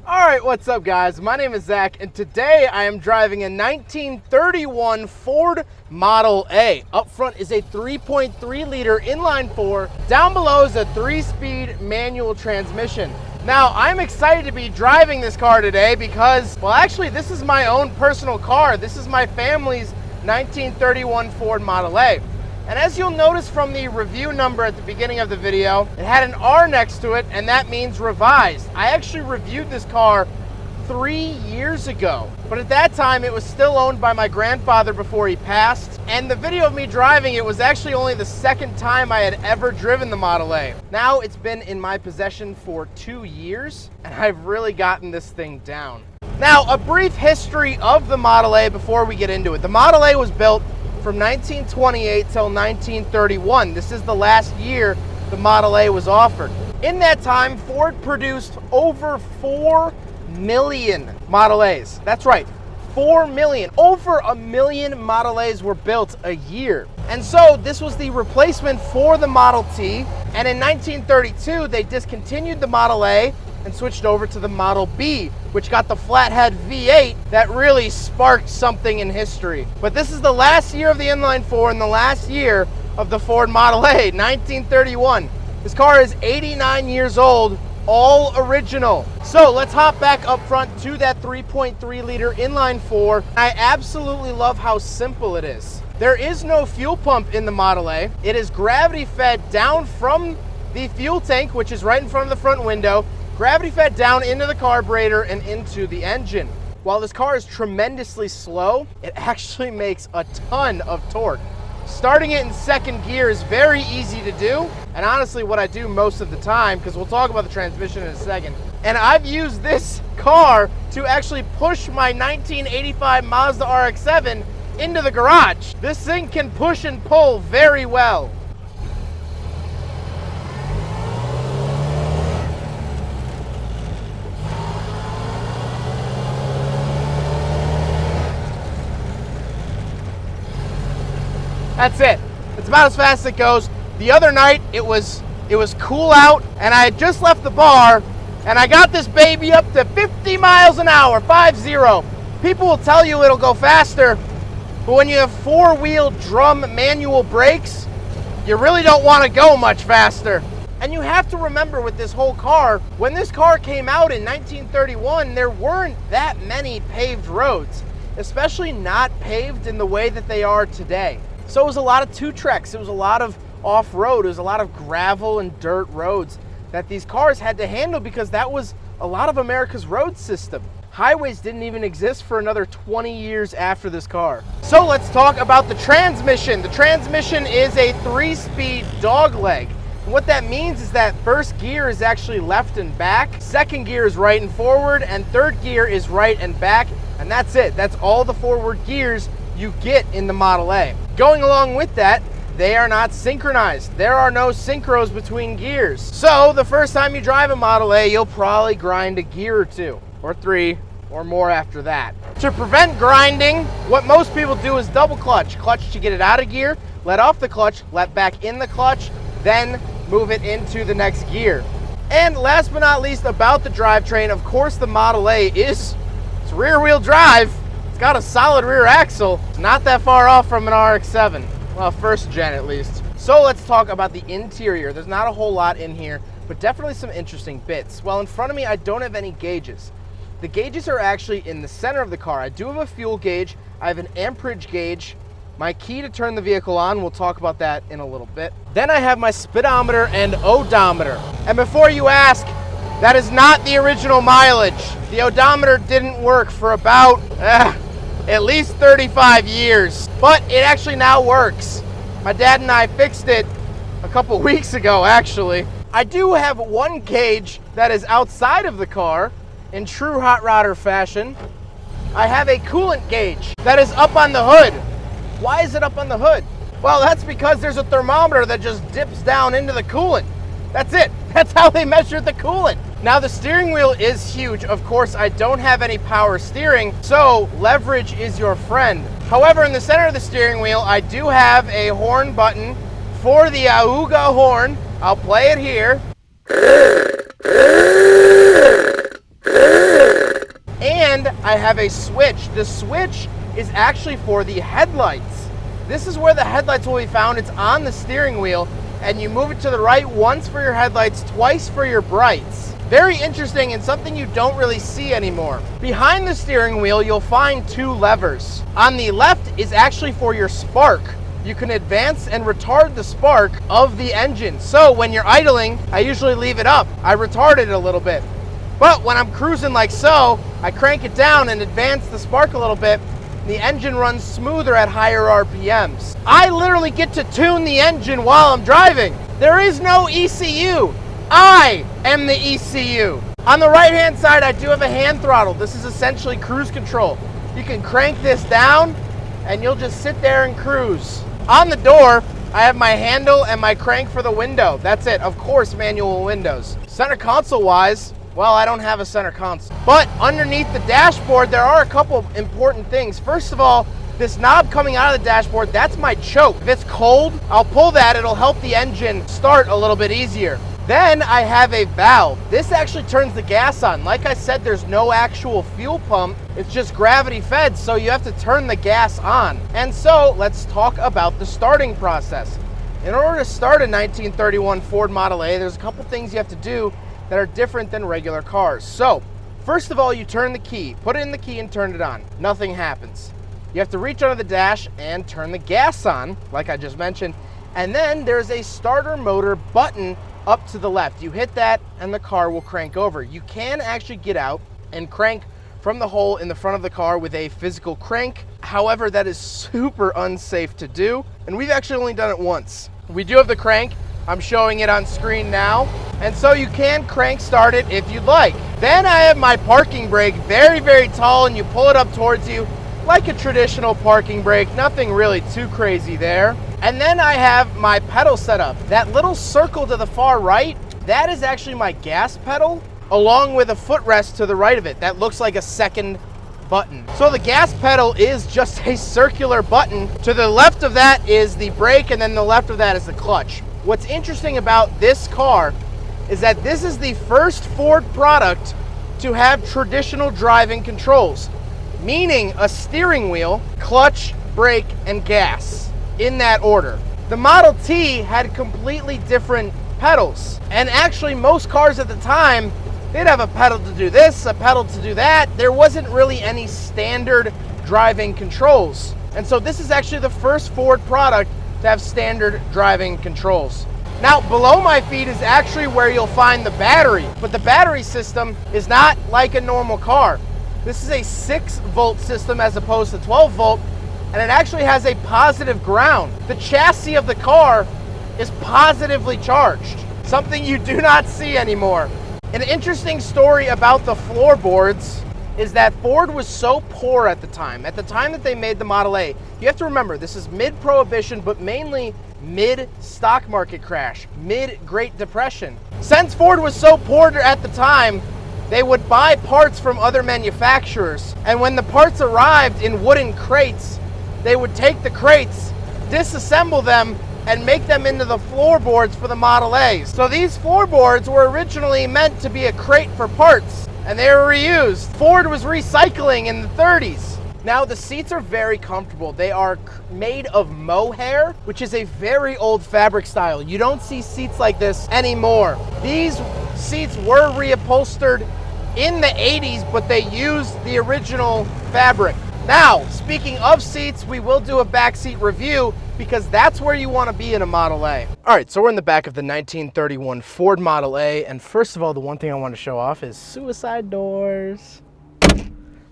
Alright, what's up guys? My name is Zach and today I am driving a 1931 Ford Model A. Up front is a 3.3 liter inline 4. Down below is a 3-speed manual transmission. Now, I'm excited to be driving this car today because, well actually this is my own personal car. This is my family's 1931 Ford Model A. And as you'll notice from the review number at the beginning of the video, it had an R next to it, and that means revised. I actually reviewed this car 3 years ago, but at that time it was still owned by my grandfather before he passed. And the video of me driving it was actually only the second time I had ever driven the Model A. Now it's been in my possession for 2 years, and I've really gotten this thing down. Now, a brief history of the Model A before we get into it. The Model A was built from 1928 till 1931. This is the last year the Model A was offered. In that time, Ford produced over 4 million Model A's. That's right, 4 million. Over a million Model A's were built a year. And so this was the replacement for the Model T. And in 1932, they discontinued the Model A and switched over to the Model B, which got the flathead V8 that really sparked something in history. But this is the last year of the inline 4 and the last year of the Ford Model A, 1931. This car is 89 years old, all original. So let's hop back up front to that 3.3 liter inline 4. I absolutely love how simple it is. There is no fuel pump in the Model A. It is gravity fed down from the fuel tank, which is right in front of the front window, gravity fed down into the carburetor and into the engine. While this car is tremendously slow, it actually makes a ton of torque. Starting it in second gear is very easy to do, and honestly what I do most of the time, because we'll talk about the transmission in a second. And I've used this car to actually push my 1985 Mazda RX-7 into the garage. This thing can push and pull very well. That's it. It's about as fast as it goes. The other night, it was cool out, and I had just left the bar, and I got this baby up to 50 miles an hour, 50. People will tell you it'll go faster, but when you have 4-wheel drum manual brakes, you really don't want to go much faster. And you have to remember with this whole car, when this car came out in 1931, there weren't that many paved roads, especially not paved in the way that they are today. So it was a lot of two-tracks, it was a lot of off-road, it was a lot of gravel and dirt roads that these cars had to handle because that was a lot of America's road system. Highways didn't even exist for another 20 years after this car. So let's talk about the transmission. The transmission is a 3-speed dogleg. And what that means is that first gear is actually left and back, second gear is right and forward, and third gear is right and back, and that's it. That's all the forward gears you get in the Model A. Going along with that, they are not synchronized. There are no synchros between gears. So the first time you drive a Model A, you'll probably grind a gear or 2, or 3, or more after that. To prevent grinding, what most people do is double clutch. Clutch to get it out of gear, let off the clutch, let back in the clutch, then move it into the next gear. And last but not least about the drivetrain, of course the Model A it's rear-wheel drive. Got a solid rear axle. It's not that far off from an RX-7. Well, first gen at least. So let's talk about the interior. There's not a whole lot in here, but definitely some interesting bits. Well, in front of me, I don't have any gauges. The gauges are actually in the center of the car. I do have a fuel gauge. I have an amperage gauge. My key to turn the vehicle on, we'll talk about that in a little bit. Then I have my speedometer and odometer. And before you ask, that is not the original mileage. The odometer didn't work for about, at least 35 years, but it actually now works. My dad and I fixed it a couple weeks ago, actually. I do have one gauge that is outside of the car in true hot rodder fashion. I have a coolant gauge that is up on the hood. Why is it up on the hood? Well, that's because there's a thermometer that just dips down into the coolant. That's it. That's how they measured the coolant. Now the steering wheel is huge. Of course, I don't have any power steering, so leverage is your friend. However, in the center of the steering wheel, I do have a horn button for the Auga horn. I'll play it here. I have a switch. The switch is actually for the headlights. This is where the headlights will be found. It's on the steering wheel, and you move it to the right once for your headlights, twice for your brights. Very interesting and something you don't really see anymore. Behind the steering wheel, you'll find 2 levers. On the left is actually for your spark. You can advance and retard the spark of the engine. So when you're idling, I usually leave it up. I retard it a little bit. But when I'm cruising like so, I crank it down and advance the spark a little bit. The engine runs smoother at higher RPMs. I literally get to tune the engine while I'm driving. There is no ECU. I am the ECU. On the right-hand side, I do have a hand throttle. This is essentially cruise control. You can crank this down and you'll just sit there and cruise. On the door, I have my handle and my crank for the window. That's it. Of course, manual windows. Center console wise, well, I don't have a center console. But underneath the dashboard, there are a couple important things. First of all, this knob coming out of the dashboard, that's my choke. If it's cold, I'll pull that. It'll help the engine start a little bit easier. Then I have a valve. This actually turns the gas on. Like I said, there's no actual fuel pump. It's just gravity fed, so you have to turn the gas on. And so let's talk about the starting process. In order to start a 1931 Ford Model A, there's a couple things you have to do that are different than regular cars. So first of all, you turn the key, put in the key and turn it on. Nothing happens. You have to reach under the dash and turn the gas on, like I just mentioned. And then there's a starter motor button up to the left. You hit that and the car will crank over. You can actually get out and crank from the hole in the front of the car with a physical crank. However, that is super unsafe to do, and we've actually only done it once. We do have the crank. I'm showing it on screen now, and so you can crank start it if you'd like. Then I have my parking brake, very, very tall, and you pull it up towards you like a traditional parking brake. Nothing really too crazy there. And then I have my pedal set up. That little circle to the far right, that is actually my gas pedal, along with a footrest to the right of it. That looks like a second button. So the gas pedal is just a circular button. To the left of that is the brake, and then the left of that is the clutch. What's interesting about this car is that this is the first Ford product to have traditional driving controls, meaning a steering wheel, clutch, brake, and gas, in that order. The Model T had completely different pedals, and actually most cars at the time, they'd have a pedal to do this, a pedal to do that. There wasn't really any standard driving controls. And so this is actually the first Ford product to have standard driving controls. Now, below my feet is actually where you'll find the battery, but the battery system is not like a normal car. This is a 6-volt system as opposed to 12-volt, and it actually has a positive ground. The chassis of the car is positively charged, something you do not see anymore. An interesting story about the floorboards is that Ford was so poor at the time that they made the Model A. You have to remember, this is mid-Prohibition, but mainly mid-stock market crash, mid-Great Depression. Since Ford was so poor at the time, they would buy parts from other manufacturers, and when the parts arrived in wooden crates, they would take the crates, disassemble them, and make them into the floorboards for the Model A's. So these floorboards were originally meant to be a crate for parts, and they were reused. Ford was recycling in the 30s. Now the seats are very comfortable. They are made of mohair, which is a very old fabric style. You don't see seats like this anymore. These seats were reupholstered in the 80s, but they used the original fabric. Now, speaking of seats, we will do a backseat review because that's where you want to be in a Model A. All right, so we're in the back of the 1931 Ford Model A, and first of all, the one thing I want to show off is suicide doors.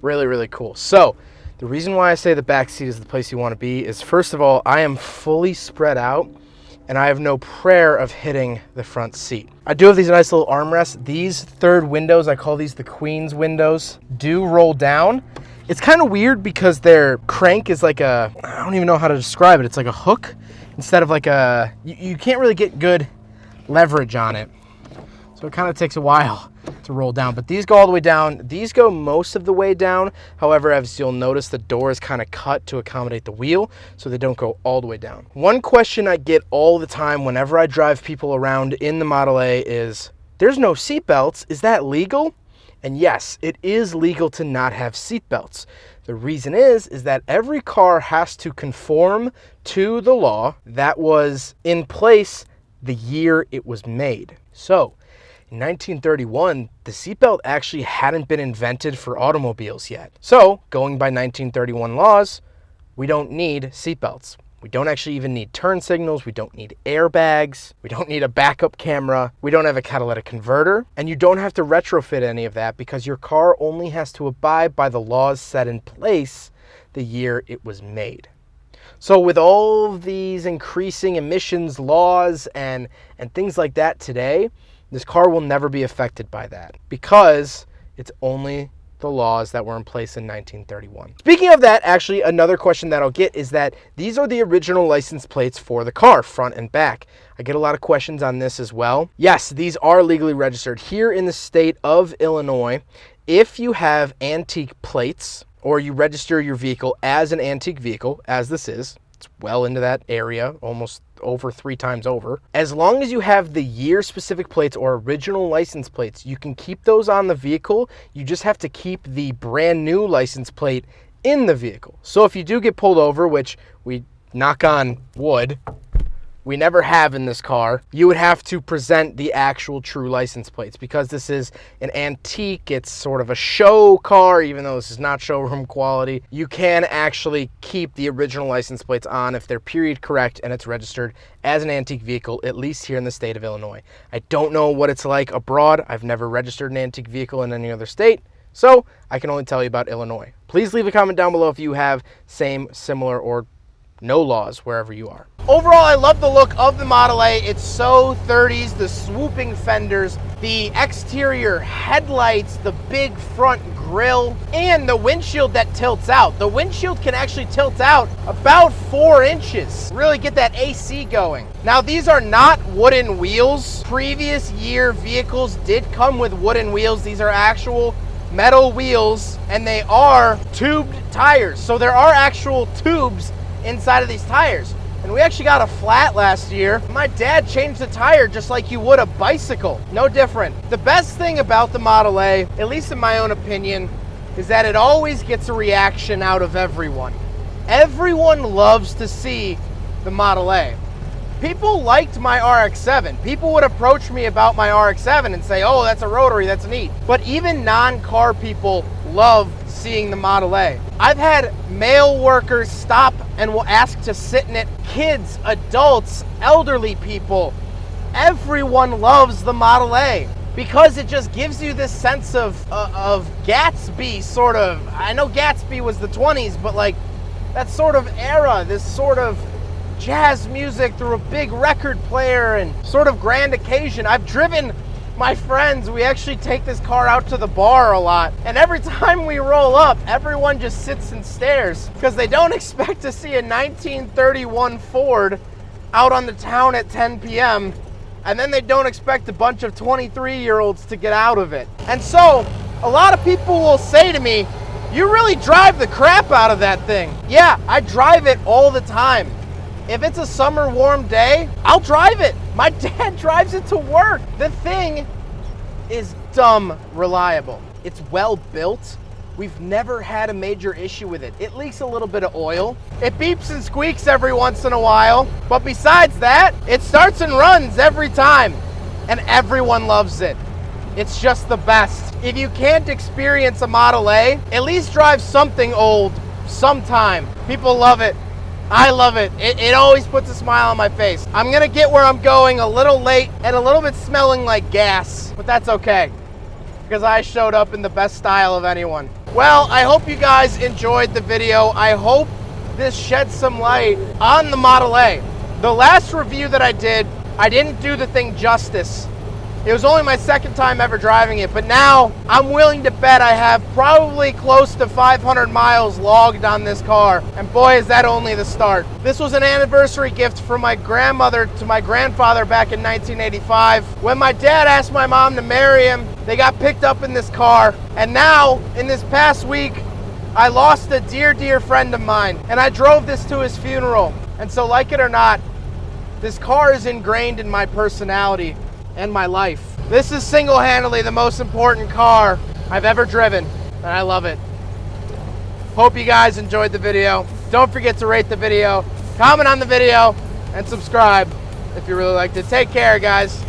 Really, really cool. So, the reason why I say the back seat is the place you want to be is, first of all, I am fully spread out, and I have no prayer of hitting the front seat. I do have these nice little armrests. These third windows, I call these the Queen's windows, do roll down. It's kind of weird because their crank is like a, I don't even know how to describe it. It's like a hook instead of like a, you can't really get good leverage on it. So it kind of takes a while to roll down, but these go all the way down. These go most of the way down. However, as you'll notice, the door is kind of cut to accommodate the wheel, so they don't go all the way down. One question I get all the time whenever I drive people around in the Model A is, there's no seat belts. Is that legal? And yes, it is legal to not have seatbelts. The reason is that every car has to conform to the law that was in place the year it was made. So, in 1931, the seatbelt actually hadn't been invented for automobiles yet. So, going by 1931 laws, we don't need seatbelts. We don't actually even need turn signals. We don't need airbags. We don't need a backup camera. We don't have a catalytic converter. And you don't have to retrofit any of that because your car only has to abide by the laws set in place the year it was made. So with all of these increasing emissions laws and things like that today, this car will never be affected by that because it's only the laws that were in place in 1931. Speaking of that, actually, another question that I'll get is that these are the original license plates for the car, front and back. I get a lot of questions on this as well. Yes, these are legally registered here in the state of Illinois. If you have antique plates or you register your vehicle as an antique vehicle, as this is, it's well into that area, almost over 3 times over. As long as you have the year specific plates or original license plates, you can keep those on the vehicle. You just have to keep the brand new license plate in the vehicle. So if you do get pulled over, which we knock on wood, we never have in this car, you would have to present the actual true license plates. Because this is an antique, it's sort of a show car, even though this is not showroom quality, you can actually keep the original license plates on if they're period correct and it's registered as an antique vehicle, at least here in the state of Illinois. I don't know what it's like abroad. I've never registered an antique vehicle in any other state, so I can only tell you about Illinois. Please leave a comment down below if you have same, similar, or no laws wherever you are. Overall, I love the look of the Model A. It's so 30s, the swooping fenders, the exterior headlights, the big front grille, and the windshield that tilts out. The windshield can actually tilt out about 4 inches. Really get that AC going. Now, these are not wooden wheels. Previous year vehicles did come with wooden wheels. These are actual metal wheels, and they are tubed tires. So there are actual tubes inside of these tires. And we actually got a flat last year. My dad changed the tire just like you would a bicycle. No different. The best thing about the Model A, at least in my own opinion, is that it always gets a reaction out of everyone. Everyone loves to see the Model A. People liked my RX-7. People would approach me about my RX-7 and say, oh, that's a rotary, that's neat. But even non-car people love seeing the Model A. I've had male workers stop and will ask to sit in it. Kids, adults, elderly people. Everyone loves the Model A because it just gives you this sense of Gatsby, sort of. I know Gatsby was the 20s, but like that sort of era, this sort of jazz music through a big record player and sort of grand occasion. I've driven my friends, we actually take this car out to the bar a lot, and every time we roll up, everyone just sits and stares because they don't expect to see a 1931 Ford out on the town at 10 p.m. and then they don't expect a bunch of 23-year-olds to get out of it. And so a lot of people will say to me, you really drive the crap out of that thing. Yeah, I drive it all the time. If it's a summer warm day, I'll drive it. My dad drives it to work. The thing is dumb reliable. It's well built. We've never had a major issue with it. It leaks a little bit of oil. It beeps and squeaks every once in a while. But besides that, it starts and runs every time. And everyone loves it. It's just the best. If you can't experience a Model A, at least drive something old sometime. People love it. I love it. It always puts a smile on my face. I'm gonna get where I'm going a little late and a little bit smelling like gas, but that's okay because I showed up in the best style of anyone. Well, I hope you guys enjoyed the video. I hope this sheds some light on the Model A. The last review that I didn't do the thing justice. It was only my second time ever driving it, but now I'm willing to bet I have probably close to 500 miles logged on this car, and boy, is that only the start. This was an anniversary gift from my grandmother to my grandfather back in 1985. When my dad asked my mom to marry him, they got picked up in this car, and now, in this past week, I lost a dear, dear friend of mine, and I drove this to his funeral. And so, like it or not, this car is ingrained in my personality and my life. This is single-handedly the most important car I've ever driven, and I love it. Hope you guys enjoyed the video. Don't forget to rate the video, comment on the video, and subscribe if you really liked it. Take care, guys.